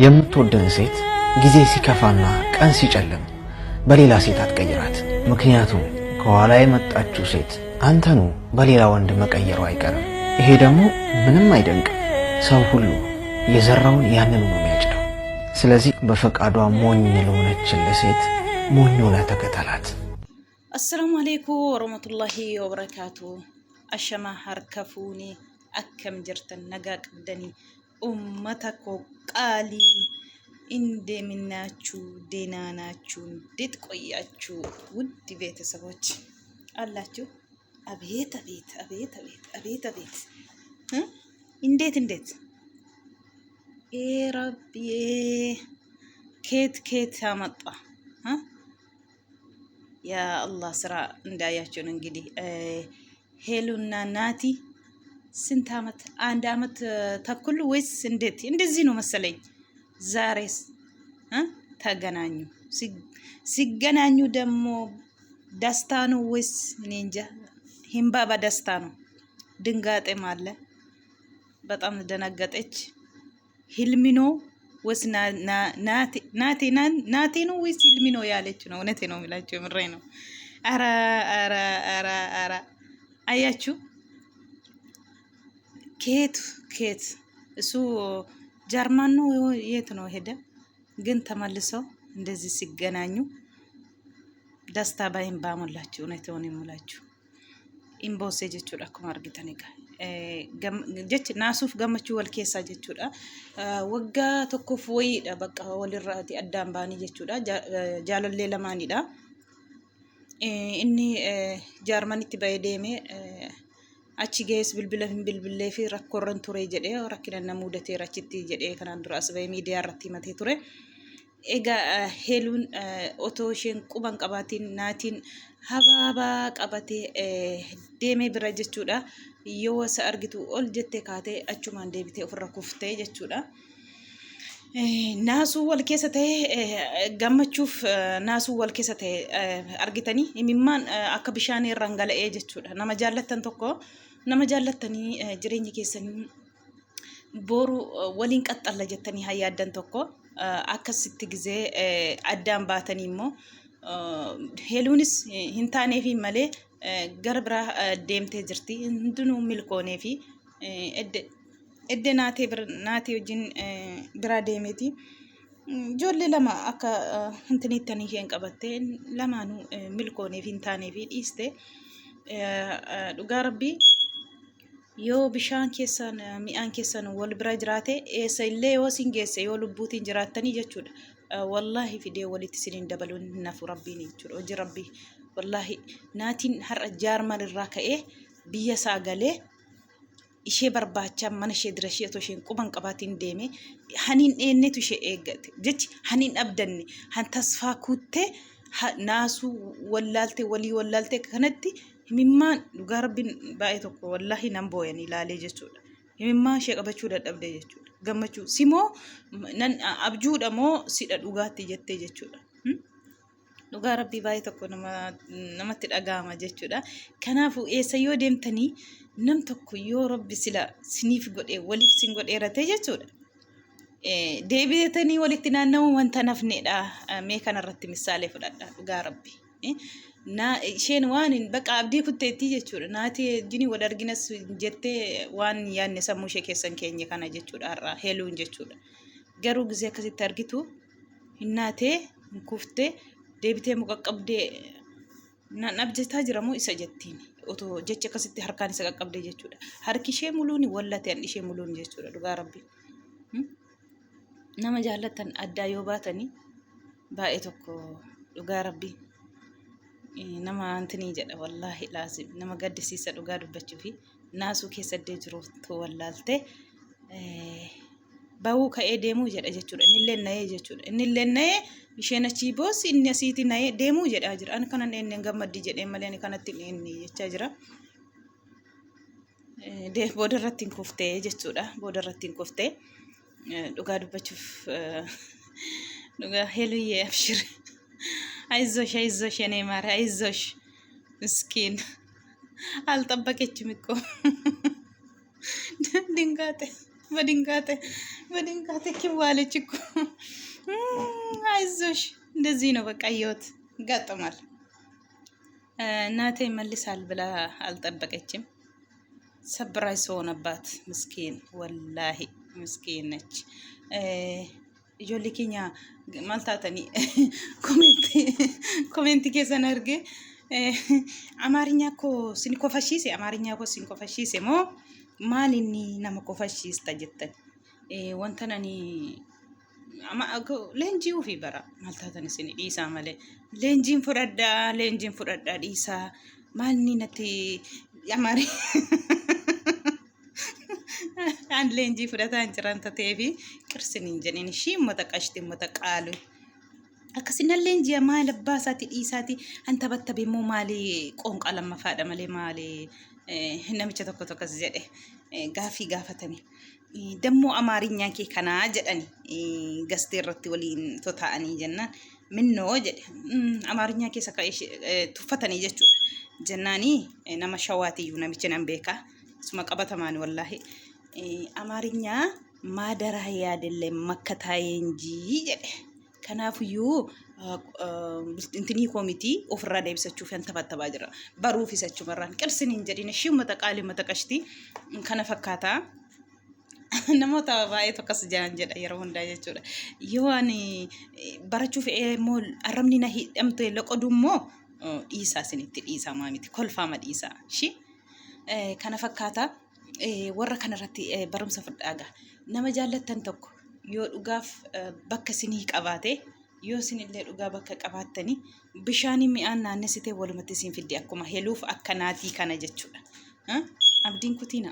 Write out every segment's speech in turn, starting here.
የምትወደን ሴት ጊዜ ሲከፋና ቀን ሲጨልም በሌላ ሴት አትቀይራት። ምክንያቱም ከኋላ የመጣችው ሴት አንተኑ በሌላ ወንድ መቀየሩ አይቀርም። ይሄ ደግሞ ምንም አይደንቅም። ሰው ሁሉ የዘራውን ያንኑ ነው የሚያጭደው። ስለዚህ በፈቃዷ ሞኝ ለሆነችልህ ሴት ሞኝ ሆነ ተከተላት። አሰላሙ አለይኩም ወረህመቱላሂ ወበረካቱ። አሸማ ሀርከፉኒ አከም ጅርተን ነጋ ቅብደኒ ኡመተኮ ቃሊ እንደምናችሁ ደህና ናችሁ? እንዴት ቆያችሁ? ውድ ቤተሰቦች አላችሁ? አቤት አቤት አቤት አቤት አቤት አቤት እንዴት ረቢ ኬት አመጣ ያ አላህ ስራ እንዳያችሁን። እንግዲህ ሄሉና ናቲ ስንት አመት? አንድ አመት ተኩል ወይስ እንዴት? እንደዚህ ነው መሰለኝ። ዛሬስ ተገናኙ። ሲገናኙ ደግሞ ደስታ ነው ወይስ እኔ እንጃ። ሂምባባ ደስታ ነው። ድንጋጤም አለ። በጣም ደነገጠች። ህልሚ ነው ወይስ ናቴ ነው ወይስ ህልሚ ነው ያለች ነው። እውነቴ ነው የሚላቸው፣ የምሬ ነው። ኧረ አያችሁ ኬት እሱ ጀርመን ነው የት ነው ሄደ? ግን ተመልሰው እንደዚህ ሲገናኙ ደስታ ባይም ባሞላችሁ። እውነት ሆነ የምላችሁ ኢምቦሴ ጀቹudha akkuma argitan jech naasuuf gammachuu wal keessa jechuudha. Waggaa tokkoof wayiidha bakka walirraati addaan baanii jechuudha. Jaalallee lamaanidha. Inni jaarmanitti bahee deemee achi gees bilbila hin bilbilee fi rakkoorran ture jedhee rakkina na mudateera achitti jedhee kanaan dura as bahee miidiyaa irratti himatee ture. Egaa Heeluun otoo isheen quban qabaatiin naatiin habaabaa qabatee deemee bira jechuudha. Yoo wasa argitu ol jettee kaatee achumaan deebitee ofirra kuftee jechuudha. Naasuu wal keessa ta'ee gammachuuf naasuu wal keessa ta'ee argitanii imimmaan akka bishaan irra hangala'ee jechuudha. Nama jaallattan tokko nama jaallattanii jireenya keessanii boru waliin qaxxalla jettanii hayyaaddan tokko akkasitti gizee addaan baatanii immoo Heeluunis hin taaneefi malee gara biraa deemtee jirti. Hundinuu milkooneefi edde naatee wajjin biraa deemeeti. Ijoollee lama akka hintiniittanii isheen qabattee lamaanuu milkooneefi hin taaneefi dhiiste. Dhugaa rabbii yoo bishaan keessan mi'aan keessan wal bira jiraate eessa illee yoo sin geesse yoo lubbuutiin jiraattanii jechuudha. Wallahi fidee walitti siniin dabaluun nafu rabbiin jechuudha. Hojii rabbii wallahi naatiin har'a jaarman irraa ka'ee biyya isaa galee ishee barbaachaa mana ishee dira ishee otoo isheen quban qabaatiin deeme haniin dheennetu ishee eeggate jechi haniin abdanne han tasfaa kuuttee naasuu walii wallaaltee kanatti himimmaan dhugaa rabbiin baay'ee tokko wallahi nan booyan ilaalee jechuudha. Himimmaan ishee qabachuu dadhabde jechuudha. Gammachuu simoo nan abjuudha moo sidha dhugaatti jettee jechuudha. Dhugaa rabbii baay'ee tokko namatti dhaga'ama jechuudha. Kanaafuu eessa yoo deemtanii nam tokko yoo rabbi sila siniif godhee waliif sin godheerate jechuudha. Deebi'atanii walitti naanna'uu wanta nafneedha. Mee kanarratti misaalee fudhadha dhugaa rabbii. Isheen waan baqa abdii kutteetti jechuudha. Naati jini wal arginas jettee waan yaanne sammuu ishee keessan keenya kana jechuudha. Har'a Heeluun jechuudha. Garuu gisee akkasitti argitu hinnaatee hinkuftee deebitee muqaqqabdee nan abjataa jira moo isa jettiin otoo jecha akkasitti harkaan isa qaqqabdee jechuudha. Harki ishee muluuni wallateen ishee muluuni jechuudha. Dhugaa rabbii nama jaallattan addaa yoo baatanii baay'ee tokko dhugaa rabbii nama antanii jedha wallahi laazim nama gaddisiisa dhugaa dubbachuu fi naasuu keessa jiruutu wallaaltee bahuu ka'ee deemuu jedha jechuudha. Innillee na'ee jechuudha. Innillee na'ee isheen achii boos inni asiiti na'ee deemuu jedhaa jira. Ani kanan inni gammaddi jedhee malee ani kanatti inni jechaa jira. Booda irratti hin kuftee jechuudha. Booda irratti hin kuftee dhugaa dubbachuuf dhugaa Heeluyyee abshir አይዞሽ የኔ ማር አይዞሽ። ምስኪን አልጠበቀችም እኮ ድንጋጤ በድንጋጤ በድንጋቴ ኪዋለች እኮ አይዞሽ እንደዚህ ነው በቃ ህይወት ይጋጠማል። እናቴ ይመልሳል ብላ አልጠበቀችም። ሰብራይዝ ሆነባት። ምስኪን ወላሂ ምስኪን ነች። ijoollee keenya maal taatanii ኮሜንት keessan arge አማርኛ እኮ ሲንኮፈሺሴ አማርኛ እኮ ሲንኮፈሺሴ ሞ ማሊኒ nama kofashiista jettan wantanani leenjii ofii bara maal taatan isin dhiisaa malee leenjiin fudhadhaa dhiisaa maalni natti amaari an leenjii fudhataa jiran tatee fi qirsiniin jedhin ishii ummata qashti ummata qaalu akkasina leenjii maal abbaa isaati dhiisaati anta batta beemmoo maali qoonqaa lammafaadha malee maali namicha tokko tokkos jedhe gaafii gaafatame dammoo amaarinyaan kee kanaa jedhani gastee irratti waliin tota'anii jennaan minnoo jedhe amaarinyaan keessa tuffatanii jechuudha jennaanii nama shawaatiyyuu namichi nan beekaa suma qabatamaan wallaahi amaarinya maadaraa yaadillee makkataa እንጂ jedhe kanaafiyyuu intinii koomitii ofirraa deebisachuuf yan taphattabaa jira baruuf isachumarraan qirsiniin jedhin ishii ummata qaalii ummata qashtii kana fakkaataa namoota baay'ee tokkos jiran jedha yeroo hundaa jechuudha yoo ani barachuuf immoo arrabni na hidhamte loqodummoo dhiisaa isinitti dhiisaa maamiti kolfaama dhiisaa shi kana fakkaataa warra kanarratti barumsa fudhaagaa nama jaallattan tokko yoo dhugaaf bakka isinii qabaate yoo isinillee dhugaa bakka qabaattanii bishaanii mi'aan naannessitee walumatti isin fidde akkuma heluuf akka naatii kana jechuudha abdiin kutiina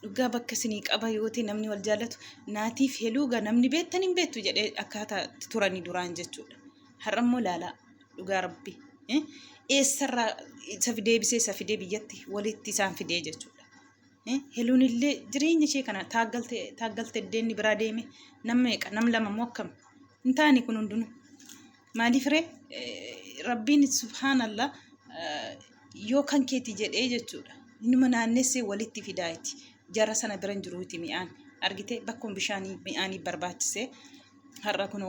dhugaa bakka isinii qaba yooti namni wal jaallatu naatiif heluuga namni beettan hin beettu jedhee akkaataa turanii duraan jechuudha har'ammoo laalaa dhugaa rabbi eessarraa isa fidee biyyatti walitti isaan fidee jechuudha heluun illee jireenya ishee kana taaggalte deemni biraa deeme nam lama moo akkam hin taane kun hundunu maaliif ree rabbiin subhaanallah yoo kan keeti jedhee jechuudha inuma naannessee walitti fidaayiti jara sana biran jiruuti mi'aan argite bakkoon bishaanii mi'aanii barbaachisee har'a kun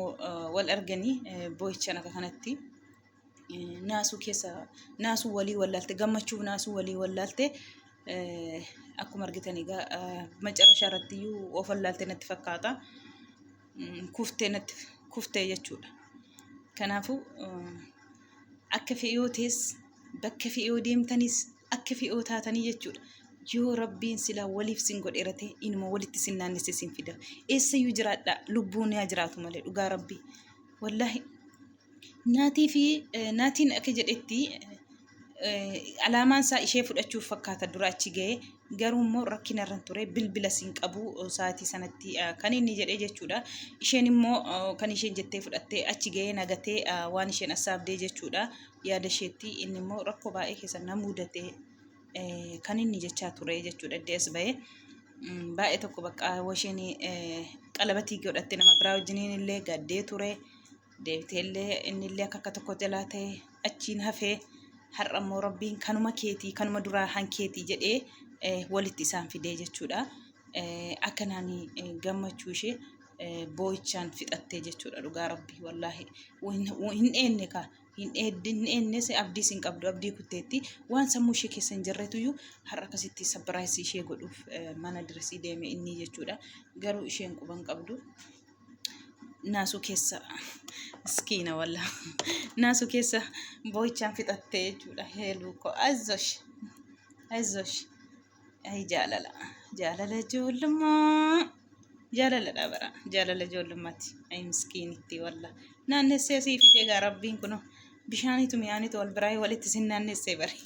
wal arganii boo'ichaan akka kanatti naasuu keessa naasuu walii wallaalte gammachuuf naasuu walii wallaalte akkuma argitan egaa macarrashaa irratti iyyuu of wallaalte natti fakkaata kuftee jechuudha kanaafuu akka fe'iyootees bakka fe'iyoo deemtanis akka fe'iyoo taatanii jechuudha yoo rabbiin silaa waliif sin godheerate inuma walitti sin naannessee sin fida eessayyuu jiraadha lubbuun yaa jiraatu malee dhugaa rabbii wallaahi naatiin akka jedhetti alaamaan isaa ishee fudhachuuf fakkaata dura achi ga'ee garuu immoo rakkina irra ture bilbila sin qabu sa'aatii sanatti kan inni jedhee jechuudha isheen immoo kan isheen jettee fudhattee achi ga'ee nagatee waan isheen assaabdee jechuudha yaada isheetti inni immoo rakkoo baay'ee keessa na mudatee kan inni jechaa ture jechuudha dees ba'ee baay'ee tokko bakka washeen qalabatii godhatte nama biraa wajjiniin illee gaddee ture deebiteellee inni illee akka tokko jalaa ta'e achiin hafee har'a immoo rabbiin kanuma keetii kanuma duraa hankeetii jedhee walitti isaan fidee jechuudha akkanaan gammachuu ishee boo'ichaan fixattee jechuudha dhugaa rabbii wallaahi hin eenne ka hin eennes abdii sin qabdu abdii kutteetti waan sammuu ishee keessa hin jirretuyyuu har'a akkasitti sabbiraayisii ishee godhuuf mana dirsii deeme inni jechuudha garuu isheen quban qabdu naasuu keessa miskiina walla naasuu keessa boo'ichaan fixattee jechuudha heeluu ko aizosh ay jaalala ijoollummaa jaalalladha bara jaalala ijoollummaati ay miskiinitti walla naannessee sii fidee gaa rabbiin kuno bishaaniitu mi'aaniitu wal biraa walitti sin naannessee bari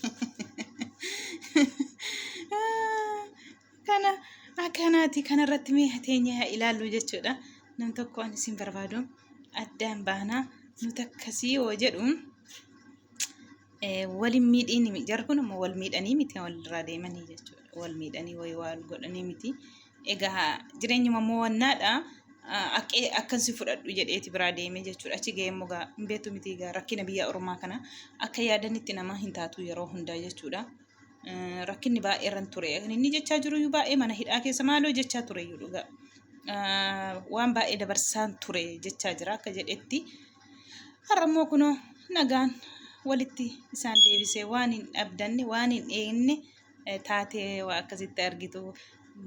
kana akkanaati kanarratti mee teenya ilaallu jechuudha nam tokko ani isin barbaadu addaan baanaa nuti akkasii yoo jedhuun waliin miidhanii jarkun ammoo wal miidhanii miti walirraa deemanii jechuudha wal miidhanii wal godhanii miti egaa jireenyuma ammoo wannaadha akkansi fudhadhu jedheeti biraa deemee jechuudha achi ga'ee immoo hin beektu miti egaa rakkina biyya Oromaa kana akka yaadanitti nama hin taatu yeroo hundaa jechuudha rakkinni baay'ee irran ture inni jechaa jiru baay'ee mana hidhaa keessa maaloo jechaa ture dhugaa waan baay'ee dabarsaan ture jechaa jira akka jedhetti har'ammoo kunoo nagaan walitti isaan deebisee waan hin abdanne waan hin eegne taatee waa akkasitti argitu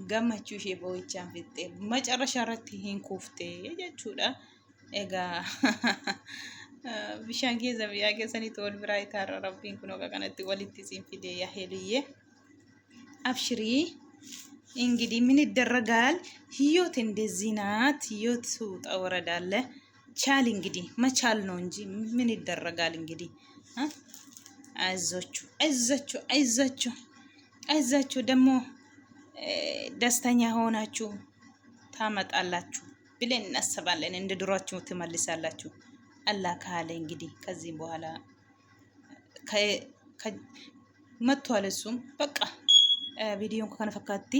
gammachuu ishee boo'ichaan fixxee macarrashaa irratti hin kuuftee jechuudha. Egaa bishaan keessa biyyaa keessanitti wal biraa itaarra rabbiin kunoo kanatti walitti siin fidee yaa heeliyyee abshirii እንግዲህ ምን ይደረጋል ህይወት እንደዚህ ናት ህይወት ውጣ ወረድ አለ ቻል እንግዲህ መቻል ነው እንጂ ምን ይደረጋል እንግዲህ አይዟችሁ አይዟችሁ አይዟችሁ አይዟችሁ ደግሞ ደስተኛ ሆናችሁ ታመጣላችሁ ብለን እናስባለን እንደ ድሯችሁ ትመልሳላችሁ አላህ ካለ እንግዲህ ከዚህ በኋላ መጥቷል እሱም በቃ ቪዲዮን ከነፈካቲ